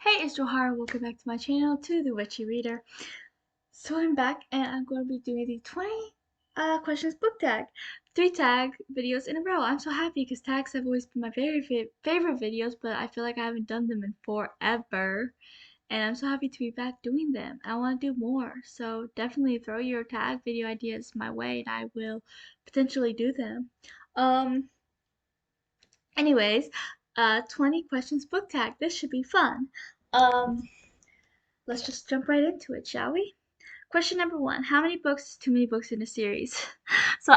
Hey, it's Johara. Welcome back to my channel, to the Witchy Reader. So I'm back, and I'm going to be doing the 20 questions book tag, 3 tag videos in a row. I'm so happy because tags have always been my very favorite videos, but I feel like I haven't done them in forever, and I'm so happy to be back doing them. I want to do more, so definitely throw your tag video ideas my way, and I will potentially do them. Um, Anyways, 20 questions book tag. This should be fun. Um. Let's just jump right into it, shall we? Question number 1. How many books is too many books in a series? So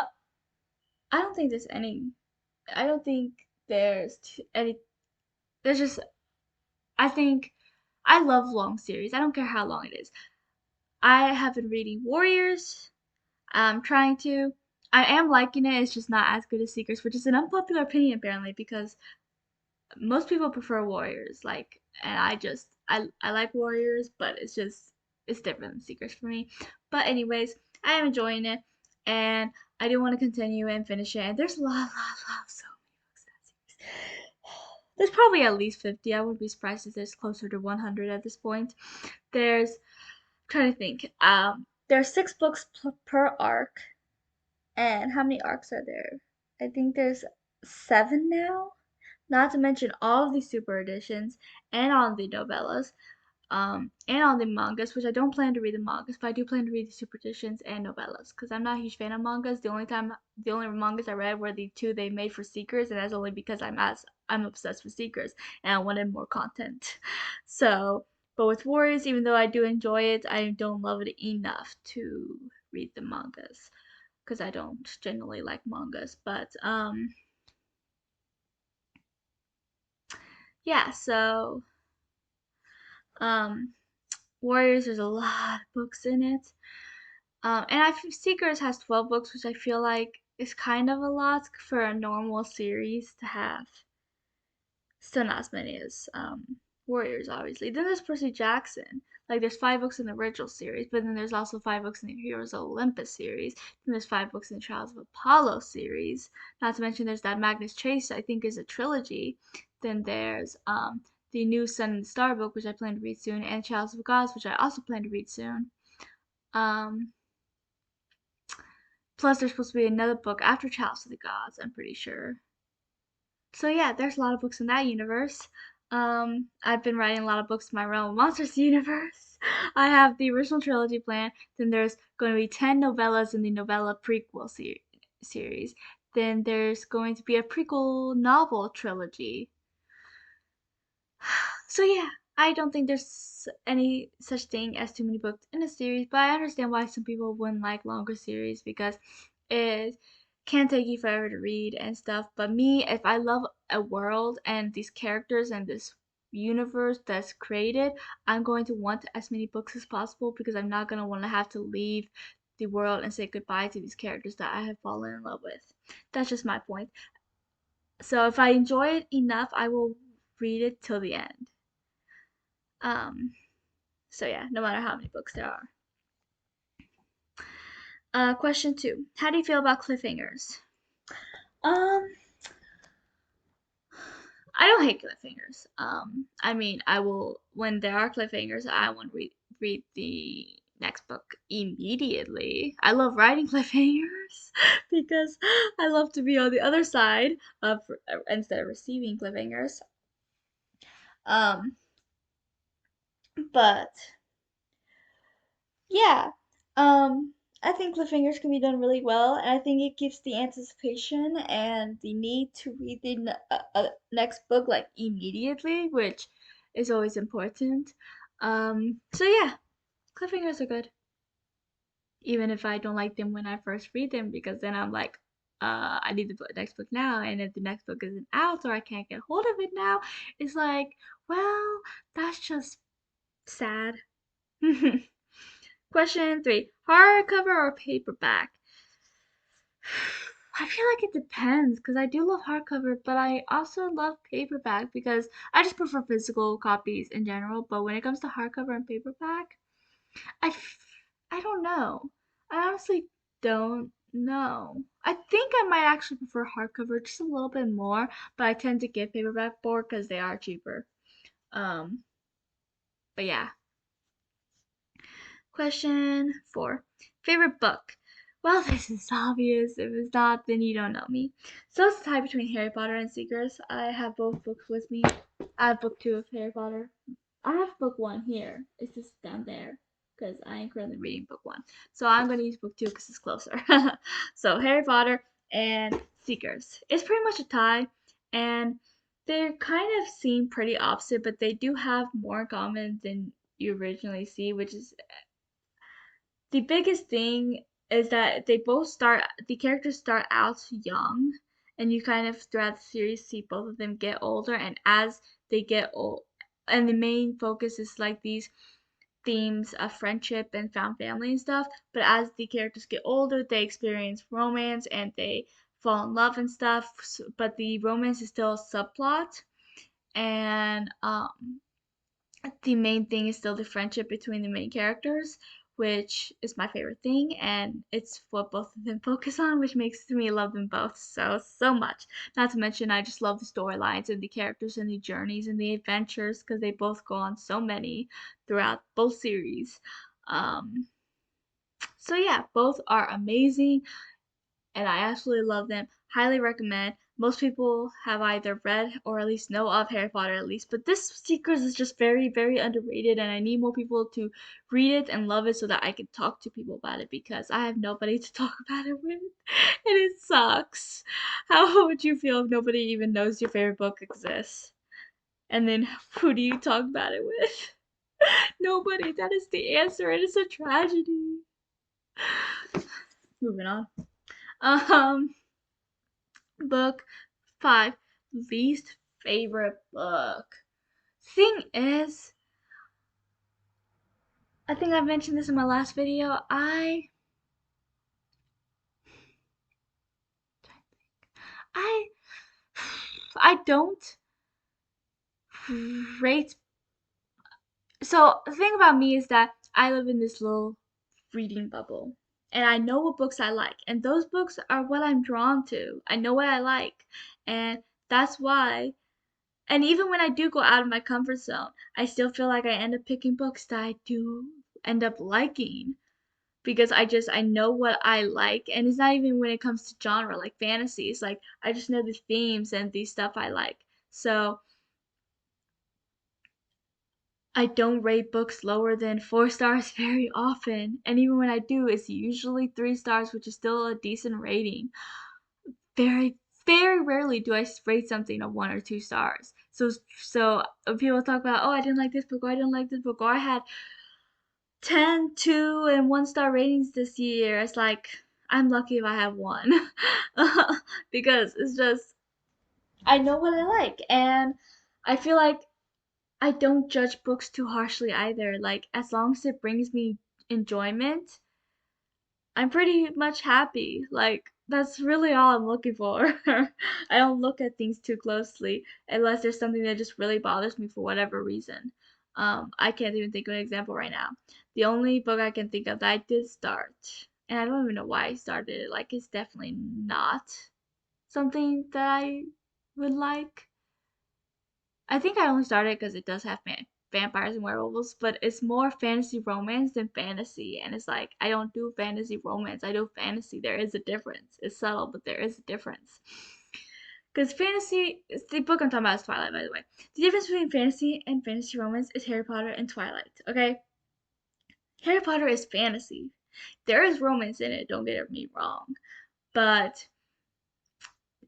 I don't think there's any. I don't think there's any. There's just. I think I love long series. I don't care how long it is. I have been reading Warriors. I'm trying to. I am liking it. It's just not as good as Seekers, which is an unpopular opinion apparently because most people prefer Warriors. And I like Warriors, but it's different than Secrets for me. But anyways, I am enjoying it, and I do want to continue and finish it. And there's a lot, so many books in that series. There's probably at least 50. I wouldn't be surprised if there's closer to 100 at this point. There's trying to think. There's 6 books per arc, and how many arcs are there? I think there's 7 now. Not to mention all of the super editions and all the novellas, and all the mangas, which I don't plan to read the mangas, but I do plan to read the super editions and novellas because I'm not a huge fan of mangas. The only mangas I read were the 2 they made for Seekers, and that's only because I'm obsessed with Seekers and I wanted more content. So, but with Warriors, even though I do enjoy it, I don't love it enough to read the mangas because I don't generally like mangas. But yeah, so um Warriors, there's a lot of books in it. And I feel Seekers has 12 books, which I feel like is kind of a lot for a normal series to have. Still not as many as Warriors, obviously. Then there's Percy Jackson. Like there's 5 books in the original series, but then there's also 5 books in the Heroes of Olympus series. Then there's 5 books in the Trials of Apollo series. Not to mention there's that Magnus Chase, I think is a trilogy. Then there's the new Sun and Star book, which I plan to read soon, and Trials of Gods, which I also plan to read soon. Um, Plus, there's supposed to be another book after Chalice of the Gods, I'm pretty sure. So yeah, there's a lot of books in that universe. I've been writing a lot of books in my Realm of Monsters universe. I have the original trilogy planned. Then there's going to be 10 novellas in the novella prequel series. Then there's going to be a prequel novel trilogy. So yeah, I don't think there's any such thing as too many books in a series, but I understand why some people wouldn't like longer series because it can take you forever to read and stuff. But me, if I love a world and these characters and this universe that's created, I'm going to want as many books as possible because I'm not going to want to have to leave the world and say goodbye to these characters that I have fallen in love with. That's just my point. So if I enjoy it enough, I will read it till the end. Um, so yeah, no matter how many books there are. Question 2. How do you feel about cliffhangers? Um, I don't hate cliffhangers. I mean, I will when there are cliffhangers, I want to read the next book immediately. I love writing cliffhangers because I love to be on the other side of instead of receiving cliffhangers. Um, but yeah. I think cliffhangers can be done really well, and I think it gives the anticipation and the need to read the next book like immediately, which is always important. So yeah, cliffhangers are good, even if I don't like them when I first read them, because then I'm like, I need the next book now, and if the next book isn't out or I can't get hold of it now, it's like, well, that's just sad. Question 3. Hardcover or paperback? I feel like it depends because I do love hardcover, but I also love paperback because I just prefer physical copies in general. But when it comes to hardcover and paperback, I, f- I don't know. I honestly don't know. I think I might actually prefer hardcover just a little bit more, but I tend to get paperback more because they are cheaper. Um, But yeah. Question 4. Favorite book? Well, this is obvious. If it's not, then you don't know me. So it's a tie between Harry Potter and Seekers. I have both books with me. I have book 2 of Harry Potter. I have book 1 here. It's just down there because I am currently reading book 1. So I'm going to use book 2 because it's closer. So Harry Potter and Seekers. It's pretty much a tie, and they kind of seem pretty opposite, but they do have more in common than you originally see, which is the biggest thing is that the characters start out young, and you kind of throughout the series see both of them get older, and as they get old, and the main focus is like these themes of friendship and found family and stuff, but as the characters get older, they experience romance and they fall in love and stuff, but the romance is still a subplot, and the main thing is still the friendship between the main characters, which is my favorite thing, and it's what both of them focus on, which makes me love them both so much. Not to mention, I just love the storylines and the characters and the journeys and the adventures because they both go on so many throughout both series. Um, so yeah, both are amazing and I absolutely love them. Highly recommend. Most people have either read or at least know of Harry Potter at least, but this Secrets is just very underrated and I need more people to read it and love it so that I can talk to people about it because I have nobody to talk about it with and it sucks. How would you feel if nobody even knows your favorite book exists? And then who do you talk about it with? Nobody. That is the answer. It is a tragedy. Moving on. Um Book 5. Least favorite book. Thing is, I think I mentioned this in my last video. I I don't rate. So the thing about me is that I live in this little reading bubble. And I know what books I like, and those books are what I'm drawn to. I know what I like, and that's why. And even when I do go out of my comfort zone, I still feel like I end up picking books that I do end up liking because I know what I like and it's not even when it comes to genre like fantasy. It's like I just know the themes and the stuff I like. So I don't rate books lower than 4 stars very often. And even when I do, it's usually 3 stars, which is still a decent rating. Very very rarely do I rate something a 1 or 2 stars. So people talk about, oh, I didn't like this book, or I didn't like this book, or I had 10, 2, and 1 star ratings this year. It's like I'm lucky if I have one. Because it's just I know what I like and I feel like I don't judge books too harshly either. Like as long as it brings me enjoyment, I'm pretty much happy. Like that's really all I'm looking for. I don't look at things too closely unless there's something that just really bothers me for whatever reason. I can't even think of an example right now. The only book I can think of that I did start, and I don't even know why I started it. Like it's definitely not something that I would like. I think I only started because it does have vampires and werewolves, but it's more fantasy romance than fantasy. And it's like, I don't do fantasy romance, I do fantasy. There is a difference. It's subtle, but there is a difference. Because fantasy, the book I'm talking about is Twilight, by the way. The difference between fantasy and fantasy romance is Harry Potter and Twilight, okay? Harry Potter is fantasy. There is romance in it, don't get me wrong. But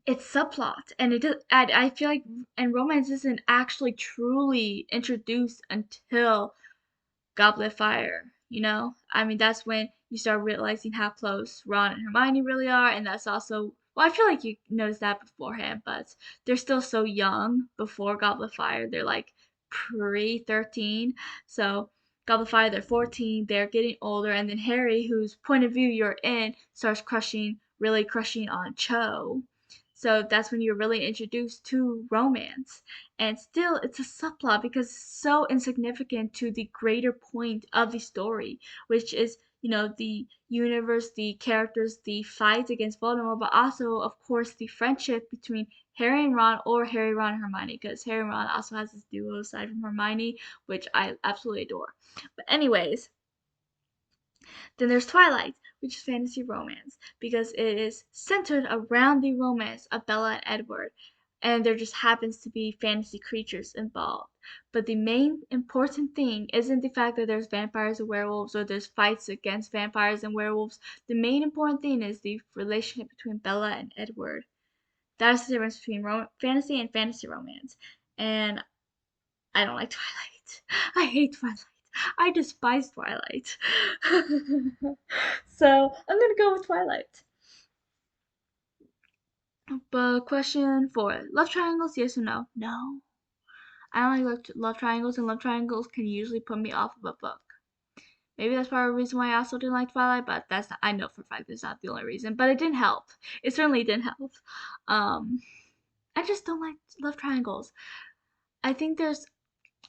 it's subplot and it does I feel like and romance isn't actually truly introduced until Goblet of Fire, you know? I mean that's when you start realizing how close Ron and Hermione really are and that's also well I feel like you noticed that beforehand, but they're still so young before Goblet of Fire. They're like pre-13. So Goblet of Fire they're 14, they're getting older and then Harry whose point of view you're in starts really crushing on Cho, so that's when you're really introduced to romance. And still, it's a subplot because it's so insignificant to the greater point of the story, which is the universe, the characters, the fight against Voldemort, but also, of course, the friendship between Harry and Ron, or Harry, Ron, and Hermione, because Harry and Ron also has this duo aside from Hermione, which I absolutely adore. But anyways, then there's Twilight, which is fantasy romance, because it is centered around the romance of Bella and Edward, and there just happens to be fantasy creatures involved. But the main important thing isn't the fact that there's vampires and werewolves or there's fights against vampires and werewolves. The main important thing is the relationship between Bella and Edward. That's the difference between fantasy and fantasy romance. And I don't like Twilight. I hate Twilight. I despise Twilight. So I'm gonna go with Twilight. But question 4. Love triangles, yes or no? No. I don't like love triangles, and love triangles can usually put me off of a book. Maybe that's part of the reason why I also didn't like Twilight, but that's not, I know for a fact that's not the only reason. But it didn't help. It certainly didn't help. Um, I just don't like love triangles. I think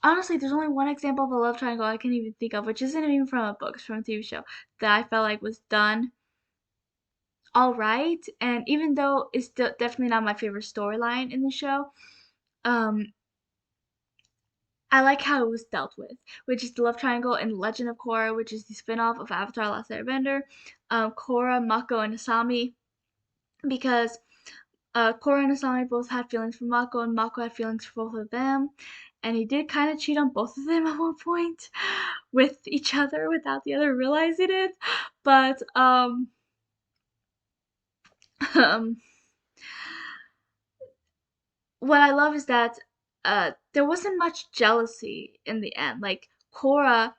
honestly, there's only one example of a love triangle I can even think of, which isn't even from a book, it's from a TV show, that I felt like was done all right. And even though it's definitely not my favorite storyline in the show, um, I like how it was dealt with, which is the love triangle in Legend of Korra, which is the spin-off of Avatar: Last Airbender. Korra, Mako, and Asami, because Korra and Asami both had feelings for Mako, and Mako had feelings for both of them. And he did kind of cheat on both of them at one point with each other without the other realizing it. But um, what I love is that there wasn't much jealousy in the end. Like Korra,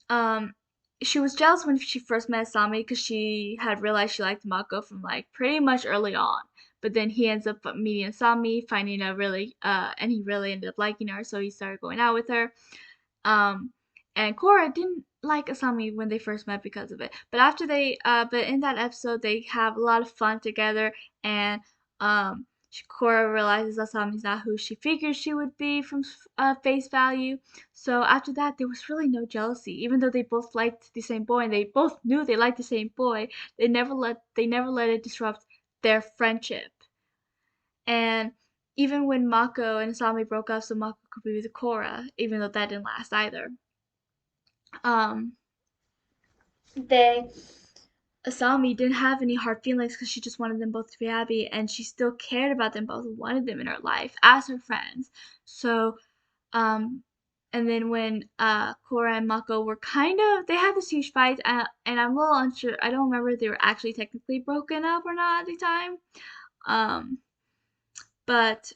um, she was jealous when she first met Asami because she had realized she liked Mako from like pretty much early on. But then he ends up meeting Asami, finding a really and he really ended up liking her, so he started going out with her. Um, and Korra didn't like Asami when they first met because of it. But in that episode, they have a lot of fun together, and Korra realizes Asami's not who she figured she would be from face value. So after that, there was really no jealousy, even though they both liked the same boy and they both knew they liked the same boy. They never let it disrupt their friendship. And even when Mako and Asami broke up so Mako could be with Korra, even though that didn't last either. Um, they Asami didn't have any hard feelings because she just wanted them both to be happy, and she still cared about them both and wanted them in her life as her friends. So, um, and then when Korra and Mako were they had this huge fight, and I'm a little unsure. I don't remember if they were actually technically broken up or not at the time. Um, but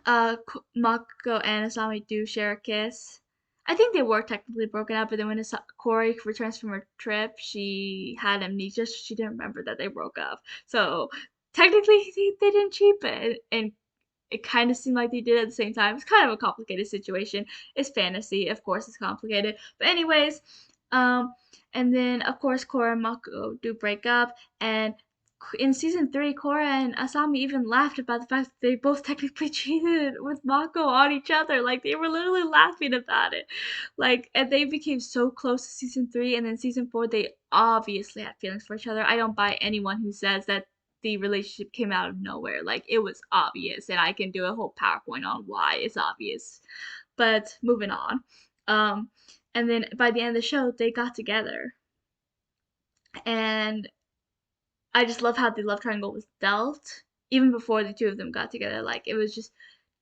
Mako and Asami do share a kiss. I think they were technically broken up, but then when Corey returns from her trip, she had amnesia. So she didn't remember that they broke up. So technically, they didn't cheat, but and it kind of seemed like they did at the same time. It's kind of a complicated situation. It's fantasy, of course, it's complicated. But anyways, um, and then of course Korra and Mako do break up, and in season 3, Korra and Asami even laughed about the fact that they both technically cheated with Mako on each other. Like they were literally laughing about it. Like, and they became so close to season 3, and then season 4 they obviously had feelings for each other. I don't buy anyone who says that the relationship came out of nowhere. Like it was obvious, and I can do a whole PowerPoint on why it's obvious. But moving on. Um, and then by the end of the show, they got together, and I just love how the love triangle was dealt even before the two of them got together. Like it was just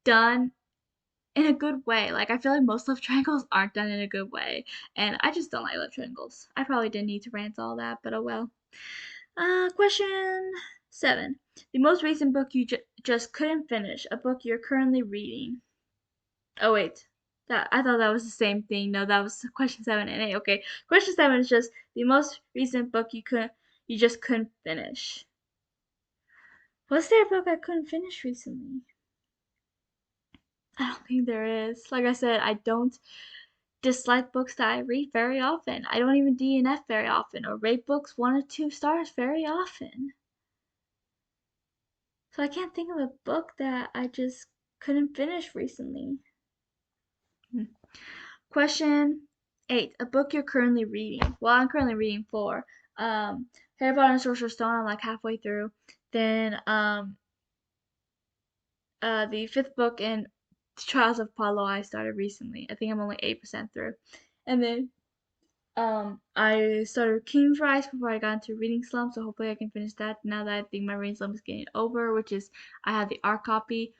done in a good way. Like I feel like most love triangles aren't done in a good way, and I just don't like love triangles. I probably didn't need to rant all that, but oh well. Question 7. The most recent book you just couldn't finish, a book you're currently reading. Oh wait, that I thought that was the same thing. No, that was question 7 and 8. Okay, question 7 is just the most recent book you just couldn't finish. Was there a book I couldn't finish recently? I don't think there is. Like I said, I don't dislike books that I read very often. I don't even DNF very often or rate books 1 or 2 stars very often. So I can't think of a book that I just couldn't finish recently. Question 8. A book you're currently reading. Well, I'm currently reading 4. Harry Potter and Sorcerer's Stone, I'm like halfway through. Then the 5th book in Trials of Apollo I started recently. I think I'm only 8% through. And then I started King's Rise before I got into reading slump, so hopefully I can finish that now that I think my reading slump is getting over, which is I have the art copy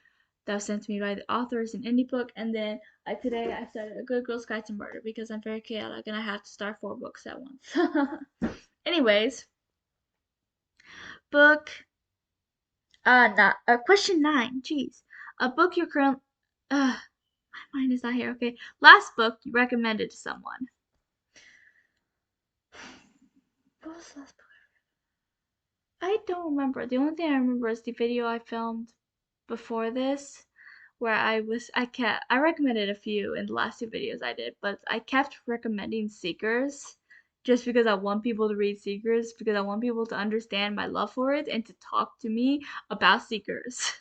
that was sent to me by the authors in indie book, and then today I started A Good Girl's Guide to Murder because I'm very chaotic and I have to start 4 books at once. Anyways, book not question 9. Jeez, a book you're current. My mind is not here. Okay, last book you recommended to someone. What was the last book? I don't remember. The only thing I remember is the video I filmed before this where I recommended a few in the last 2 videos I did, but I kept recommending Seekers just because I want people to read Seekers, because I want people to understand my love for it and to talk to me about Seekers.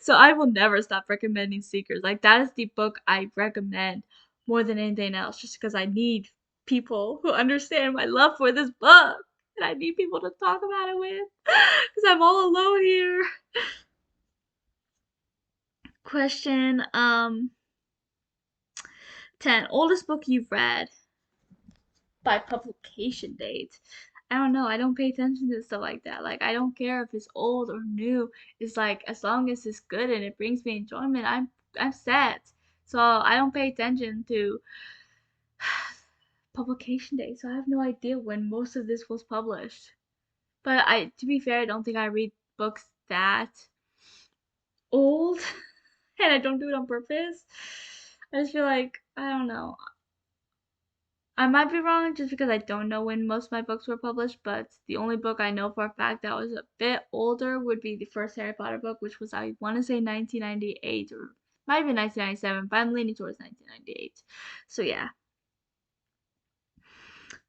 So I will never stop recommending Seekers. Like that is the book I recommend more than anything else, just because I need people who understand my love for this book. And I need people to talk about it with, because I'm all alone here. Question 10. Oldest book you've read by publication date. I don't know. I don't pay attention to stuff like that. Like I don't care if it's old or new. It's like as long as it's good and it brings me enjoyment, I'm set. So I don't pay attention to publication date. So I have no idea when most of this was published. But to be fair, I don't think I read books that old, and I don't do it on purpose. I just feel like I don't know. I might be wrong just because I don't know when most of my books were published, but the only book I know for a fact that was a bit older would be the first Harry Potter book, which was, I want to say, 1998 or might be 1997, but I'm leaning towards 1998. So yeah.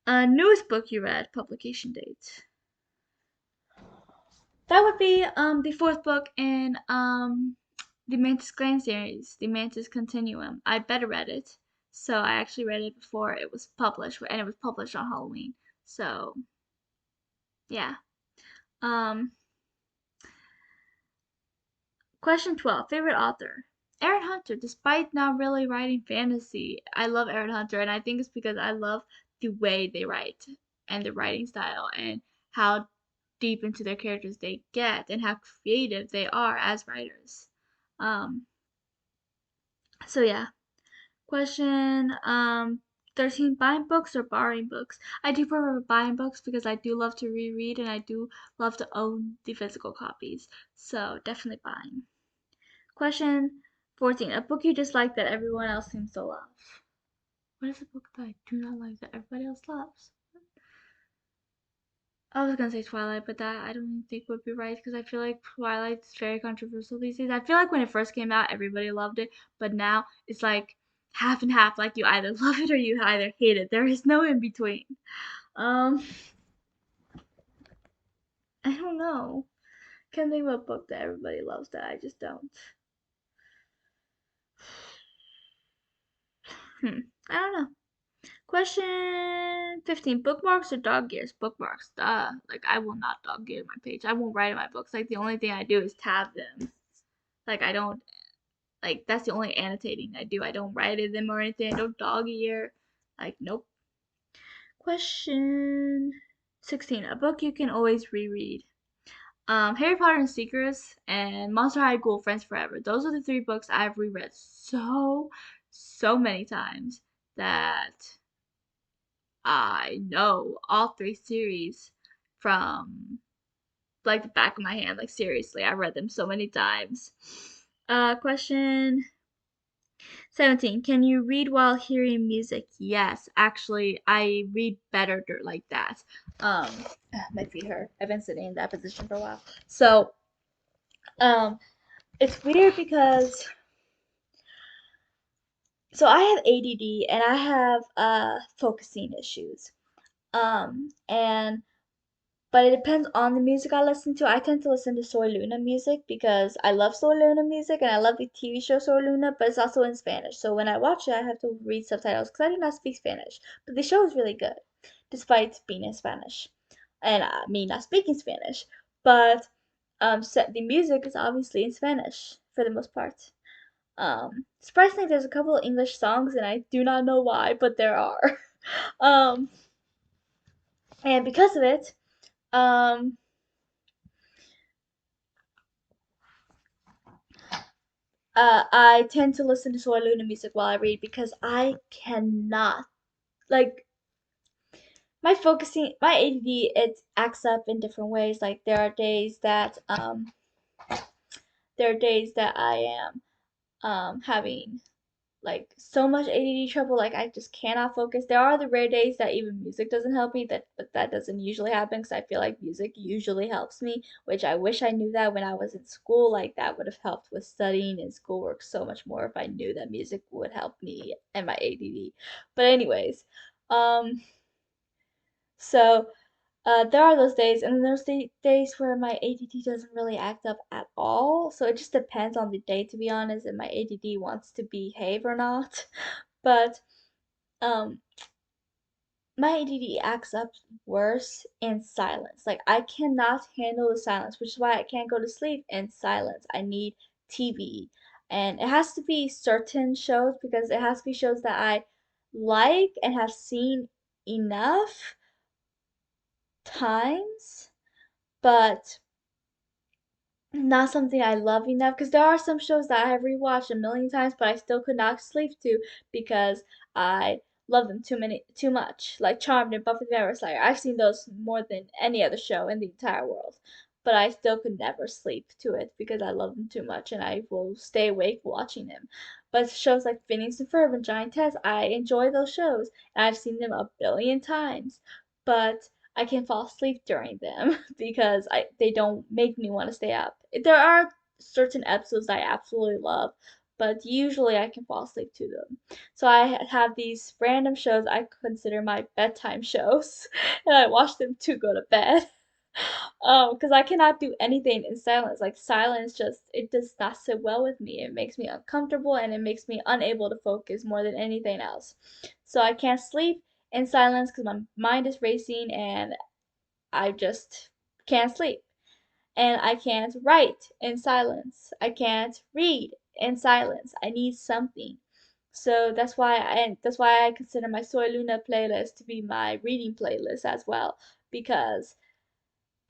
Newest book you read, publication date. That would be the 4th book in the Mantis Clan series, the Mantis Continuum. I better read it. So I actually read it before it was published, and it was published on Halloween. So yeah. Um, question 12. Favorite author? Erin Hunter. Despite not really writing fantasy, I love Erin Hunter, and I think it's because I love the way they write and the writing style and how deep into their characters they get and how creative they are as writers. Um, so yeah. Question 13, buying books or borrowing books? I do prefer buying books because I do love to reread and I do love to own the physical copies. So definitely buying. Question 14, a book you dislike that everyone else seems to love. What is a book that I do not like that everybody else loves? I was gonna say Twilight, but that I don't think would be right because I feel like Twilight's very controversial these days. I feel like when it first came out, everybody loved it, but now it's like half and half. Like you either love it or you either hate it. There is no in between. Um, I don't know. Can't think of a book that everybody loves that I just don't. I don't know. Question 15. Bookmarks or dog ears? Bookmarks. Duh. Like, I will not dog ear my page. I won't write in my books. Like, the only thing I do is tab them. Like, I don't, like, that's the only annotating I do. I don't write in them or anything. I don't dog ear. Like, nope. Question 16. A book you can always reread. Harry Potter and Seekers and Monster High School Friends Forever. Those are the 3 books I've reread so many times that I know all 3 series from like the back of my hand. Like seriously, I read them so many times. Question 17. Can you read while hearing music? Yes, actually, I read better like that. Um, my feet hurt. I've been sitting in that position for a while. So, um, it's weird because I have ADD and I have focusing issues. And but it depends on the music I listen to. I tend to listen to Soy Luna music because I love Soy Luna music and I love the TV show Soy Luna, but it's also in Spanish. So when I watch it, I have to read subtitles because I do not speak Spanish. But the show is really good, despite being in Spanish and me not speaking Spanish. But so the music is obviously in Spanish for the most part. Surprisingly, there's a couple of English songs, and I do not know why, but there are. um, and because of it, um, I tend to listen to Soy Luna music while I read because I cannot like my ADD it acts up in different ways. Like there are days that I am having like so much ADD trouble, like I just cannot focus. There are the rare days that even music doesn't help me, but that doesn't usually happen because I feel like music usually helps me, which I wish I knew that when I was in school. Like that would have helped with studying and schoolwork so much more if I knew that music would help me and my ADD. But anyways, um, so there are those days, and then there's the days where my ADD doesn't really act up at all. So it just depends on the day, to be honest, if my ADD wants to behave or not. But um, my ADD acts up worse in silence. Like I cannot handle the silence, which is why I can't go to sleep in silence. I need TV, and it has to be certain shows because it has to be shows that I like and have seen enough times, but not something I love enough because there are some shows that I have rewatched a million times, but I still could not sleep to because I love them too much. Like Charmed and Buffy the Vampire Slayer. I've seen those more than any other show in the entire world. But I still could never sleep to it because I love them too much and I will stay awake watching them. But shows like Phineas and Ferb and Giant Test, I enjoy those shows and I've seen them a billion times. But I can fall asleep during them because they don't make me want to stay up. There are certain episodes I absolutely love, but usually I can fall asleep to them. So I have these random shows I consider my bedtime shows, and I watch them to go to bed. Because I cannot do anything in silence. Like silence just it does not sit well with me. It makes me uncomfortable and it makes me unable to focus more than anything else. So I can't sleep in silence because my mind is racing and I just can't sleep. And I can't write in silence. I can't read in silence. I need something. So that's why I consider my Soy Luna playlist to be my reading playlist as well because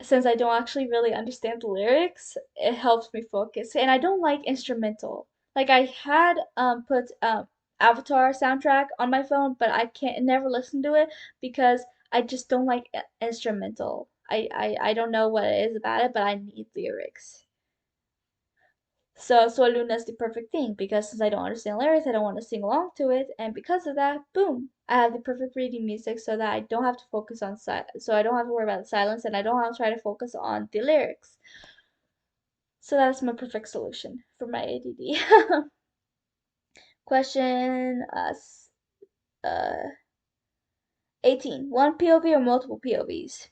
since I don't actually really understand the lyrics, it helps me focus. And I don't like instrumental. Like I had put Avatar soundtrack on my phone, but I can't never listen to it because I just don't like instrumental. I don't know what it is about it, but I need lyrics. So Soy Luna is the perfect thing because since I don't understand lyrics, I don't want to sing along to it, and because of that, boom, I have the perfect reading music so that I don't have to focus on so I don't have to worry about the silence and I don't have to try to focus on the lyrics. So that's my perfect solution for my ADD. Question uh 18. One POV or multiple POVs?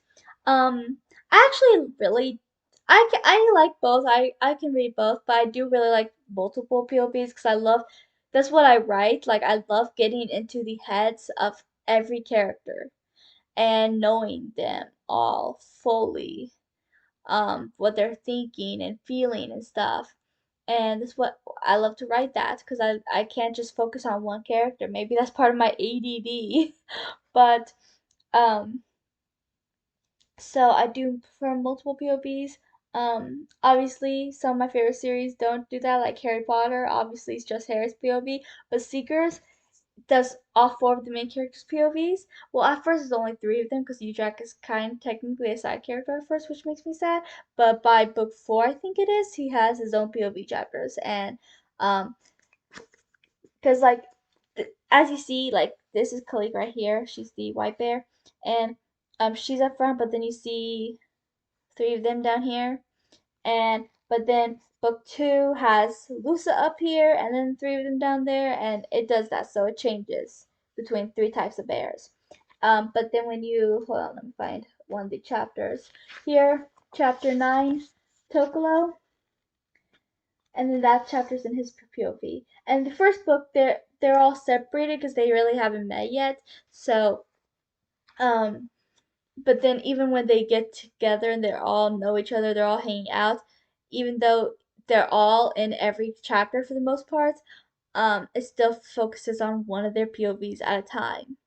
I actually really I like both. I can read both, but I do really like multiple POVs because I love that's what I write. Like I love getting into the heads of every character and knowing them all fully, what they're thinking and feeling and stuff. And that's what I love to write that because I can't just focus on one character. Maybe that's part of my ADD, but um so I do prefer multiple POVs. Obviously, some of my favorite series don't do that, like Harry Potter. Obviously, it's just Harry's POV, but Seekers does all four of the main characters' POVs. Well, at first it's only three of them because Udrak is kind of technically a side character at first, which makes me sad. But by book four, I think it is, he has his own POV chapters, and um, because like as you see, like this is Khalik right here. She's the white bear, and she's up front, but then you see three of them down here, and but then book two has Lusa up here, and then three of them down there, and it does that, so it changes between three types of bears. But then when you hold on, let me find one of the chapters. Here, chapter 9, Tokolo, and then that chapter's in his POV. And the first book, they're all separated because they really haven't met yet. So, but then even when they get together and they all know each other, they're all hanging out, even though they're all in every chapter for the most part, it still focuses on one of their POVs at a time,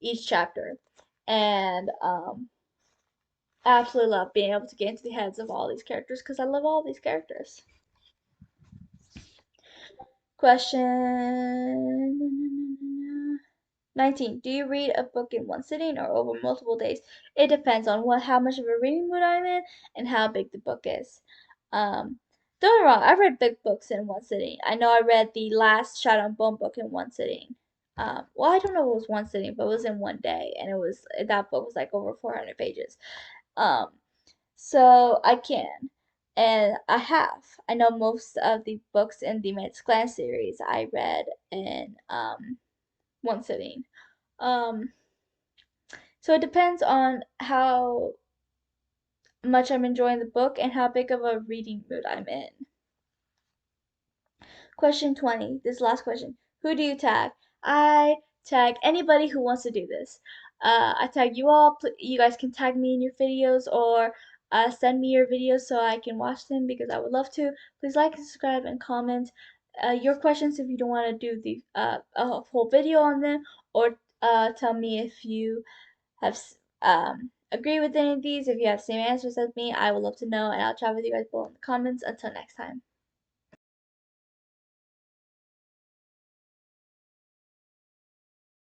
each chapter. And I absolutely love being able to get into the heads of all these characters because I love all these characters. Question 19. Do you read a book in one sitting or over multiple days? It depends on how much of a reading mood I'm in and how big the book is. Don't get me wrong, I've read big books in one sitting. I know I read the last Shadow and Bone book in one sitting. Well, I don't know if it was one sitting, but it was in one day, and that book was like over 400 pages. Um, so I can, and I have. I know most of the books in the Mantis Clan series I read in one sitting. Um, so it depends on how much I'm enjoying the book and how big of a reading mood I'm in. Question 20, this last question. Who do you tag? I tag anybody who wants to do this. I tag you all. You guys can tag me in your videos or send me your videos so I can watch them because I would love to. Please like and subscribe and comment your questions if you don't want to do the a whole video on them, or tell me if you have agree with any of these. If you have the same answers as me, I would love to know, and I'll chat with you guys below in the comments. Until next time.